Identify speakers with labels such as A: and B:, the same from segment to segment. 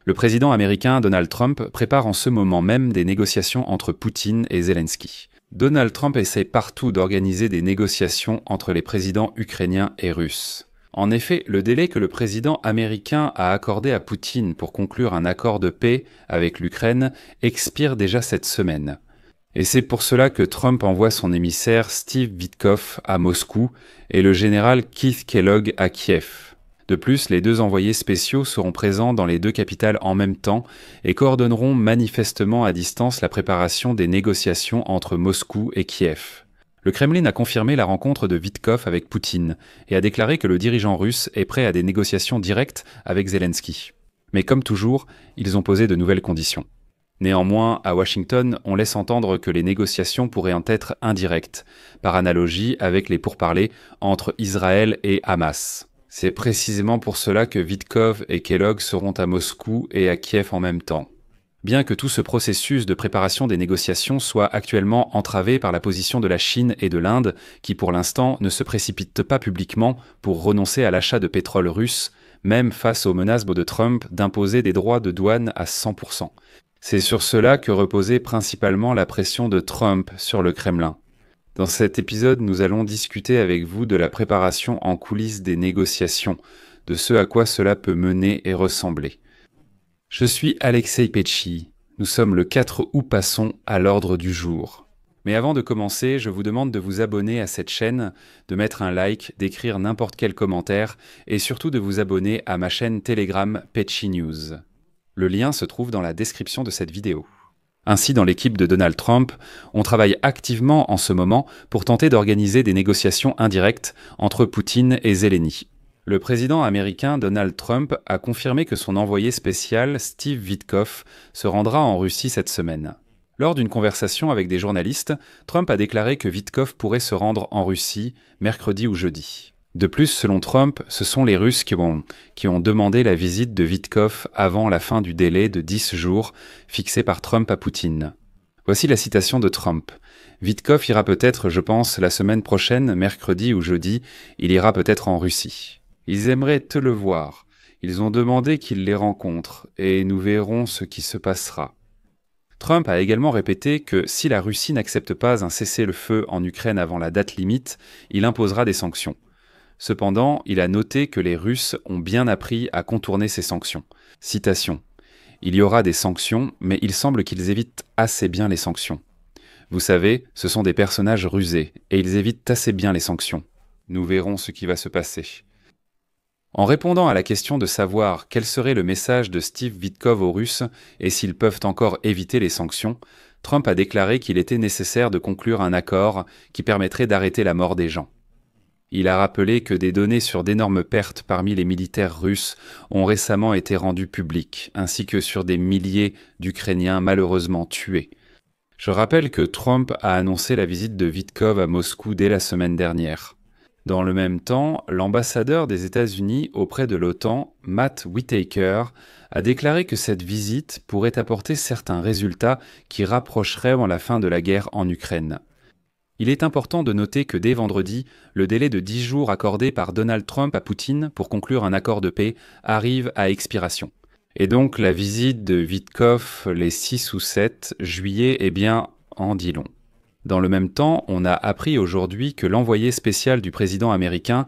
A: Le président américain Donald Trump prépare en ce moment même des négociations entre Poutine et Zelensky. Donald Trump essaie partout d'organiser des négociations entre les présidents ukrainiens et russes. En effet, le délai que le président américain a accordé à Poutine pour conclure un accord de paix avec l'Ukraine expire déjà cette semaine. Et c'est pour cela que Trump envoie son émissaire Steve Witkoff à Moscou et le général Keith Kellogg à Kiev. De plus, les deux envoyés spéciaux seront présents dans les deux capitales en même temps et coordonneront manifestement à distance la préparation des négociations entre Moscou et Kiev. Le Kremlin a confirmé la rencontre de Witkoff avec Poutine et a déclaré que le dirigeant russe est prêt à des négociations directes avec Zelensky. Mais comme toujours, ils ont posé de nouvelles conditions. Néanmoins, à Washington, on laisse entendre que les négociations pourraient en être indirectes, par analogie avec les pourparlers entre Israël et Hamas. C'est précisément pour cela que Witkoff et Kellogg seront à Moscou et à Kiev en même temps. Bien que tout ce processus de préparation des négociations soit actuellement entravé par la position de la Chine et de l'Inde, qui pour l'instant ne se précipitent pas publiquement pour renoncer à l'achat de pétrole russe, même face aux menaces de Trump d'imposer des droits de douane à 100%. C'est sur cela que reposait principalement la pression de Trump sur le Kremlin. Dans cet épisode, nous allons discuter avec vous de la préparation en coulisses des négociations, de ce à quoi cela peut mener et ressembler. Je suis Alexei Pecci. Nous sommes le 4 août, passons à l'ordre du jour. Mais avant de commencer, je vous demande de vous abonner à cette chaîne, de mettre un like, d'écrire n'importe quel commentaire et surtout de vous abonner à ma chaîne Telegram Pecci News. Le lien se trouve dans la description de cette vidéo. Ainsi, dans l'équipe de Donald Trump, on travaille activement en ce moment pour tenter d'organiser des négociations indirectes entre Poutine et Zelensky. Le président américain Donald Trump a confirmé que son envoyé spécial Steve Witkoff se rendra en Russie cette semaine. Lors d'une conversation avec des journalistes, Trump a déclaré que Witkoff pourrait se rendre en Russie mercredi ou jeudi. De plus, selon Trump, ce sont les Russes qui ont demandé la visite de Witkoff avant la fin du délai de 10 jours fixé par Trump à Poutine. Voici la citation de Trump. « Witkoff ira peut-être, je pense, la semaine prochaine, mercredi ou jeudi, il ira peut-être en Russie. Ils aimeraient te le voir. Ils ont demandé qu'il les rencontre, et nous verrons ce qui se passera. » Trump a également répété que si la Russie n'accepte pas un cessez-le-feu en Ukraine avant la date limite, il imposera des sanctions. Cependant, il a noté que les Russes ont bien appris à contourner ces sanctions. Citation. « Il y aura des sanctions, mais il semble qu'ils évitent assez bien les sanctions. Vous savez, ce sont des personnages rusés, et ils évitent assez bien les sanctions. Nous verrons ce qui va se passer. » En répondant à la question de savoir quel serait le message de Steve Witkoff aux Russes et s'ils peuvent encore éviter les sanctions, Trump a déclaré qu'il était nécessaire de conclure un accord qui permettrait d'arrêter la mort des gens. Il a rappelé que des données sur d'énormes pertes parmi les militaires russes ont récemment été rendues publiques, ainsi que sur des milliers d'Ukrainiens malheureusement tués. Je rappelle que Trump a annoncé la visite de Witkoff à Moscou dès la semaine dernière. Dans le même temps, l'ambassadeur des États-Unis auprès de l'OTAN, Matt Whitaker, a déclaré que cette visite pourrait apporter certains résultats qui rapprocheraient la fin de la guerre en Ukraine. Il est important de noter que dès vendredi, le délai de 10 jours accordé par Donald Trump à Poutine pour conclure un accord de paix arrive à expiration. Et donc la visite de Witkoff les 6 ou 7 juillet en dit long. Dans le même temps, on a appris aujourd'hui que l'envoyé spécial du président américain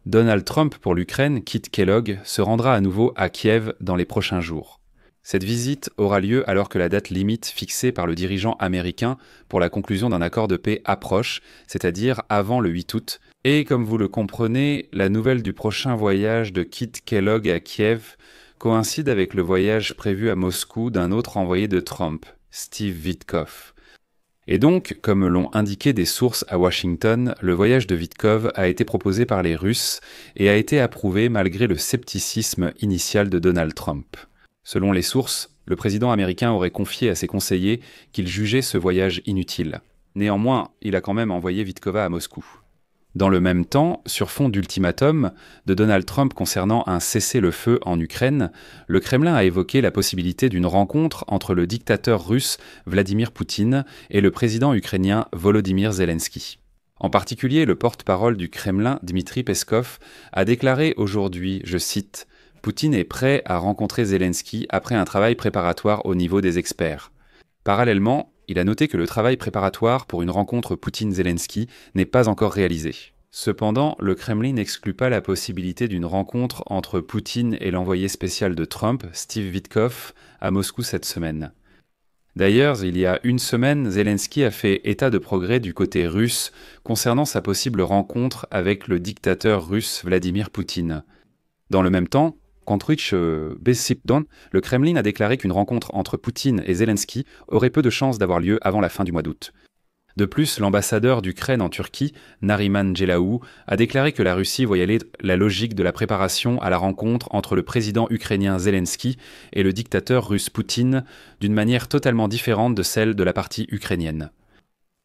A: Donald Trump pour l'Ukraine, Keith Kellogg, se rendra à nouveau à Kiev dans les prochains jours. Cette visite aura lieu alors que la date limite fixée par le dirigeant américain pour la conclusion d'un accord de paix approche, c'est-à-dire avant le 8 août. Et comme vous le comprenez, la nouvelle du prochain voyage de Keith Kellogg à Kiev coïncide avec le voyage prévu à Moscou d'un autre envoyé de Trump, Steve Witkoff. Et donc, comme l'ont indiqué des sources à Washington, le voyage de Witkoff a été proposé par les Russes et a été approuvé malgré le scepticisme initial de Donald Trump. Selon les sources, le président américain aurait confié à ses conseillers qu'il jugeait ce voyage inutile. Néanmoins, il a quand même envoyé Witkoff à Moscou. Dans le même temps, sur fond d'ultimatum de Donald Trump concernant un cessez-le-feu en Ukraine, le Kremlin a évoqué la possibilité d'une rencontre entre le dictateur russe Vladimir Poutine et le président ukrainien Volodymyr Zelensky. En particulier, le porte-parole du Kremlin, Dmitri Peskov, a déclaré aujourd'hui, je cite, « Poutine est prêt à rencontrer Zelensky après un travail préparatoire au niveau des experts. Parallèlement, il a noté que le travail préparatoire pour une rencontre Poutine-Zelensky n'est pas encore réalisé. Cependant, le Kremlin n'exclut pas la possibilité d'une rencontre entre Poutine et l'envoyé spécial de Trump, Steve Witkoff, à Moscou cette semaine. D'ailleurs, il y a une semaine, Zelensky a fait état de progrès du côté russe concernant sa possible rencontre avec le dictateur russe Vladimir Poutine. Dans le même temps, Kontrich Besipdon, le Kremlin a déclaré qu'une rencontre entre Poutine et Zelensky aurait peu de chances d'avoir lieu avant la fin du mois d'août. De plus, l'ambassadeur d'Ukraine en Turquie, Nariman Djelaou, a déclaré que la Russie voyait la logique de la préparation à la rencontre entre le président ukrainien Zelensky et le dictateur russe Poutine d'une manière totalement différente de celle de la partie ukrainienne.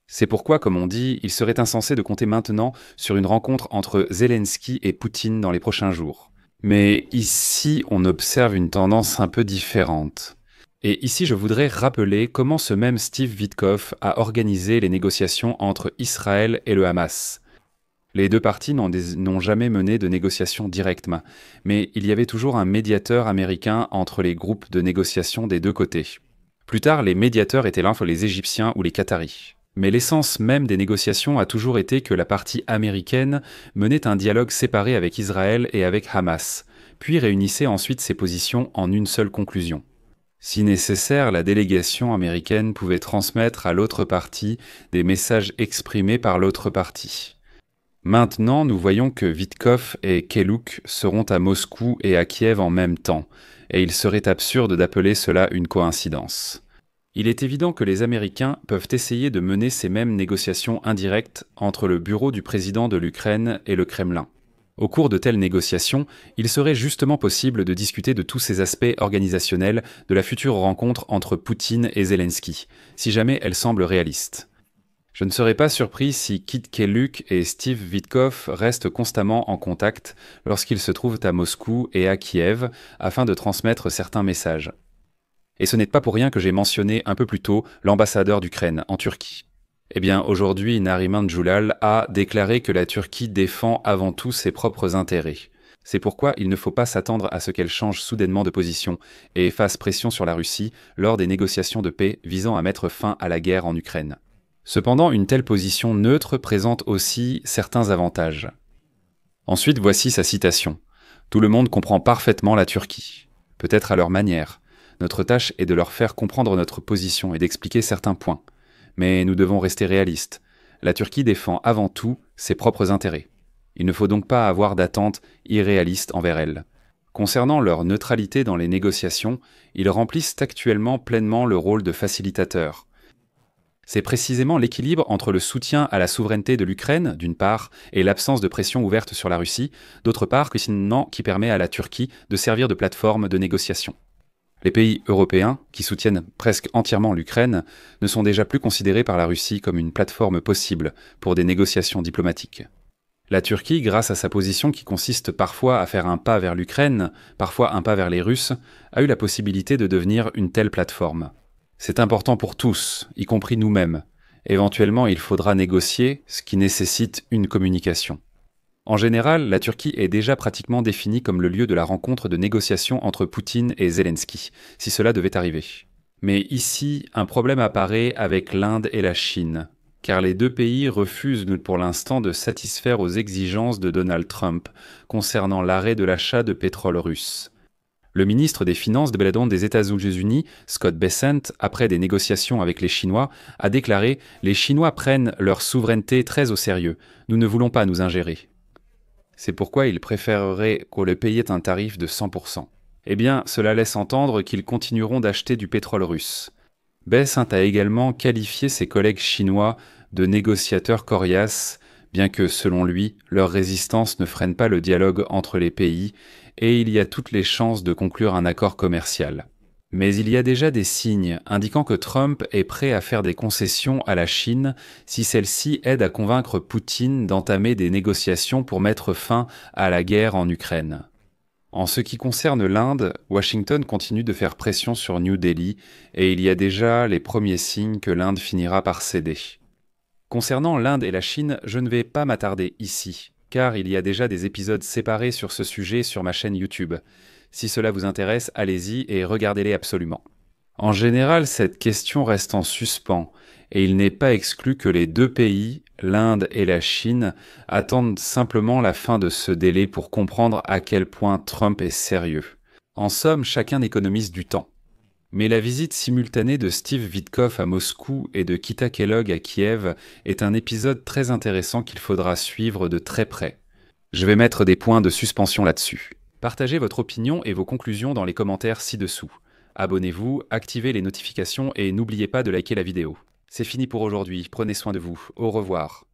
A: C'est pourquoi, comme on dit, il serait insensé de compter maintenant sur une rencontre entre Zelensky et Poutine dans les prochains jours. Mais ici, on observe une tendance un peu différente. Et ici, je voudrais rappeler comment ce même Steve Witkoff a organisé les négociations entre Israël et le Hamas. Les deux parties n'ont jamais mené de négociations directement, mais il y avait toujours un médiateur américain entre les groupes de négociation des deux côtés. Plus tard, les médiateurs étaient l'un les Égyptiens ou les Qataris. Mais l'essence même des négociations a toujours été que la partie américaine menait un dialogue séparé avec Israël et avec Hamas, puis réunissait ensuite ses positions en une seule conclusion. Si nécessaire, la délégation américaine pouvait transmettre à l'autre partie des messages exprimés par l'autre partie. Maintenant, nous voyons que Witkoff et Kellouk seront à Moscou et à Kiev en même temps, et il serait absurde d'appeler cela une coïncidence. Il est évident que les Américains peuvent essayer de mener ces mêmes négociations indirectes entre le bureau du président de l'Ukraine et le Kremlin. Au cours de telles négociations, il serait justement possible de discuter de tous ces aspects organisationnels de la future rencontre entre Poutine et Zelensky, si jamais elle semble réaliste. Je ne serais pas surpris si Kit Kelluk et Steve Witkoff restent constamment en contact lorsqu'ils se trouvent à Moscou et à Kiev afin de transmettre certains messages. Et ce n'est pas pour rien que j'ai mentionné un peu plus tôt l'ambassadeur d'Ukraine en Turquie. Eh bien, aujourd'hui, Nariman Djulal a déclaré que la Turquie défend avant tout ses propres intérêts. C'est pourquoi il ne faut pas s'attendre à ce qu'elle change soudainement de position et fasse pression sur la Russie lors des négociations de paix visant à mettre fin à la guerre en Ukraine. Cependant, une telle position neutre présente aussi certains avantages. Ensuite, voici sa citation. « Tout le monde comprend parfaitement la Turquie, peut-être à leur manière. Notre tâche est de leur faire comprendre notre position et d'expliquer certains points. Mais nous devons rester réalistes. La Turquie défend avant tout ses propres intérêts. Il ne faut donc pas avoir d'attentes irréalistes envers elle. Concernant leur neutralité dans les négociations, ils remplissent actuellement pleinement le rôle de facilitateurs. C'est précisément l'équilibre entre le soutien à la souveraineté de l'Ukraine, d'une part, et l'absence de pression ouverte sur la Russie, d'autre part, qui permet à la Turquie de servir de plateforme de négociation. Les pays européens, qui soutiennent presque entièrement l'Ukraine, ne sont déjà plus considérés par la Russie comme une plateforme possible pour des négociations diplomatiques. La Turquie, grâce à sa position qui consiste parfois à faire un pas vers l'Ukraine, parfois un pas vers les Russes, a eu la possibilité de devenir une telle plateforme. C'est important pour tous, y compris nous-mêmes. Éventuellement, il faudra négocier, ce qui nécessite une communication. En général, la Turquie est déjà pratiquement définie comme le lieu de la rencontre de négociation entre Poutine et Zelensky, si cela devait arriver. Mais ici, un problème apparaît avec l'Inde et la Chine, car les deux pays refusent pour l'instant de satisfaire aux exigences de Donald Trump concernant l'arrêt de l'achat de pétrole russe. Le ministre des Finances des États-Unis, Scott Bessent, après des négociations avec les Chinois, a déclaré « Les Chinois prennent leur souveraineté très au sérieux. Nous ne voulons pas nous ingérer. » C'est pourquoi il préférerait qu'on le paye un tarif de 100%. Eh bien, cela laisse entendre qu'ils continueront d'acheter du pétrole russe. Bessent a également qualifié ses collègues chinois de négociateurs coriaces, bien que, selon lui, leur résistance ne freine pas le dialogue entre les pays, et il y a toutes les chances de conclure un accord commercial. Mais il y a déjà des signes indiquant que Trump est prêt à faire des concessions à la Chine si celle-ci aide à convaincre Poutine d'entamer des négociations pour mettre fin à la guerre en Ukraine. En ce qui concerne l'Inde, Washington continue de faire pression sur New Delhi et il y a déjà les premiers signes que l'Inde finira par céder. Concernant l'Inde et la Chine, je ne vais pas m'attarder ici, car il y a déjà des épisodes séparés sur ce sujet sur ma chaîne YouTube. Si cela vous intéresse, allez-y et regardez-les absolument. En général, cette question reste en suspens, et il n'est pas exclu que les deux pays, l'Inde et la Chine, attendent simplement la fin de ce délai pour comprendre à quel point Trump est sérieux. En somme, chacun économise du temps. Mais la visite simultanée de Steve Witkoff à Moscou et de Kita Kellogg à Kiev est un épisode très intéressant qu'il faudra suivre de très près. Je vais mettre des points de suspension là-dessus. Partagez votre opinion et vos conclusions dans les commentaires ci-dessous. Abonnez-vous, activez les notifications et n'oubliez pas de liker la vidéo. C'est fini pour aujourd'hui, prenez soin de vous, au revoir.